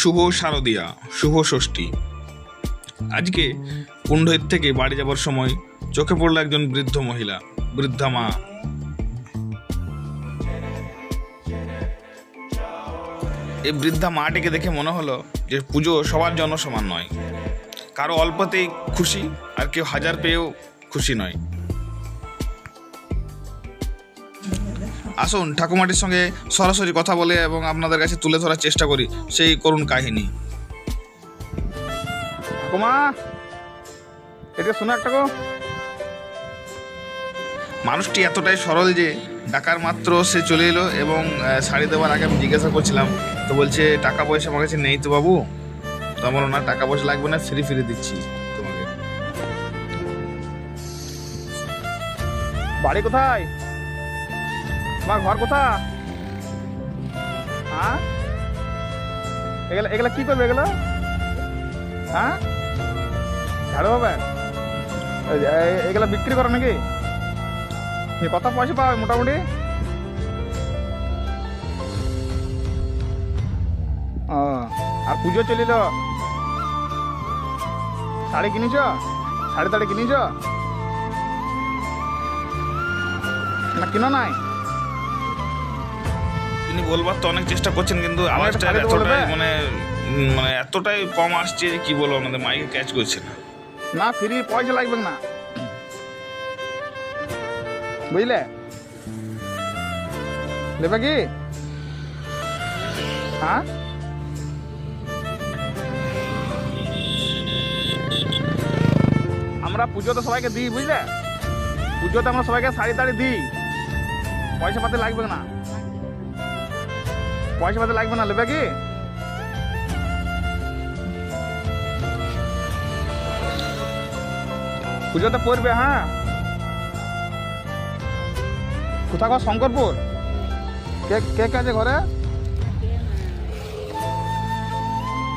শুভ শারদিয়া, শুভ ষষ্ঠী। আজকে কুণ্ডইর থেকে বাড়ি যাবার সময় চোখে পড়ল একজন বৃদ্ধ মহিলা, বৃদ্ধা মা। এই বৃদ্ধা মাটিকে দেখে মনে হলো যে পুজো সবার জন্য সমান নয়। কারো অল্পতেই খুশি আর কেউ হাজার পেয়েও খুশি নয়। আসুন ঠাকুমাটির সঙ্গে সরাসরি কথা বলে এবং আপনাদের কাছে তুলে ধরার চেষ্টা করি সেই করুণ কাহিনী। ঠাকুমা, এটা শোনো একটা গো। মানুষটি এতটাই সরল যে ডাকার মাত্র সে চলে এলো এবং শাড়ি দেওয়ার আগে আমি জিজ্ঞাসা করছিলাম, তো বলছে টাকা পয়সা আমার কাছে নেই তো বাবু। তো আমার না, টাকা পয়সা লাগবে না, ফ্রি দিচ্ছি তোমাকে। বাড়ি কোথায়? তোমার ঘর কোথা? হ্যাঁ, এগুলা কি করবে এগুলো? হ্যাঁ, ঝাড়ু হবে? এগুলা বিক্রি করো নাকি? কত পয়সা পাবে মোটামুটি? ও, আর পুজো চলিল, শাড়ি কিনিছ? শাড়ি টাড়ি কিনিছ না কিনো নাই? তিনি বলবার তো অনেক চেষ্টা করছেন, কিন্তু আওয়াজটা এতটাই মানে এতটাই কম আসছে যে কি বলবো, আমাদের মাইকে ক্যাচ করছে না। না, ফ্রি পয়সা লাগবে না, বুঝলে? নেবে কি? হ্যাঁ, আমরা পুজোতে সবাইকে দিই, বুঝলে? পুজোতে আমরা সবাইকে শাড়ি টাড়ি দিই, পয়সা পাতি লাগবে না, পয়সা পাতি লাগবে না। নেবে কি? পুজোতে পড়বে। হ্যাঁ, কোথাও শঙ্করপুর? কে কে আছে ঘরে?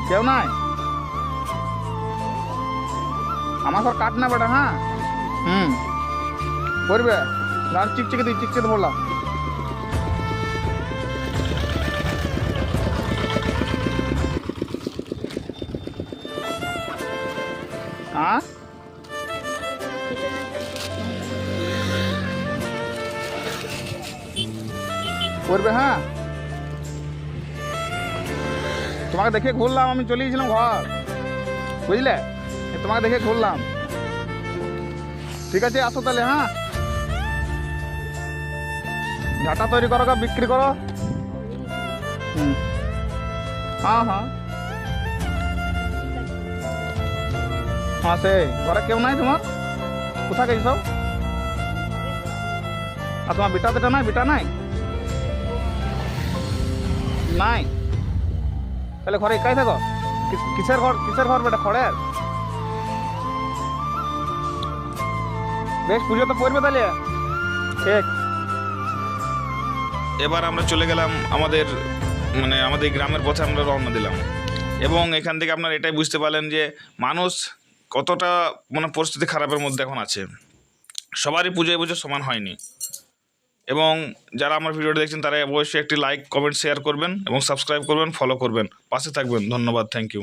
কেউ নাই? আমার ঘর কাট না বেটা। হ্যাঁ, পড়বে আর চিকচিকে দিই, চিকচিকে বললাম। হ্যাঁ, পড়বে। হ্যাঁ, তোমাকে দেখে ঘুরলাম, আমি চলে গেছিলাম ঘর, বুঝলে? তোমাকে দেখে ঘুরলাম। ঠিক আছে, আসো তাহলে। হ্যাঁ, ঝাঁটা তৈরি করো, বিক্রি করো। হ্যাঁ হ্যাঁ হ্যাঁ, সেই ঘরে কেউ নাই তোমার? কোথা গেছি সব? আর তোমার বিটা বেটা নাই? বিটা নাই? নাই? তাহলে ঘরে একাই থাকো? কিসের ঘর? কিসের ঘর বেটা? খড়ের? বেশ, পুজো তো পড়বে তাহলে। ঠিক। এবার আমরা চলে গেলাম আমাদের গ্রামের পথে আমরা রওনা দিলাম, এবং এখান থেকে আপনারা এটাই বুঝতে পারলেন যে মানুষ কতটা পরিস্থিতি খারাপের মধ্যে এখন আছে। সবারই পুজো এবছর সমান হয়নি, এবং যারা আমার ভিডিওটা দেখছেন তারা অবশ্যই একটি লাইক, কমেন্ট, শেয়ার করবেন এবং সাবস্ক্রাইব করবেন, ফলো করবেন, পাশে থাকবেন। ধন্যবাদ, থ্যাংক ইউ।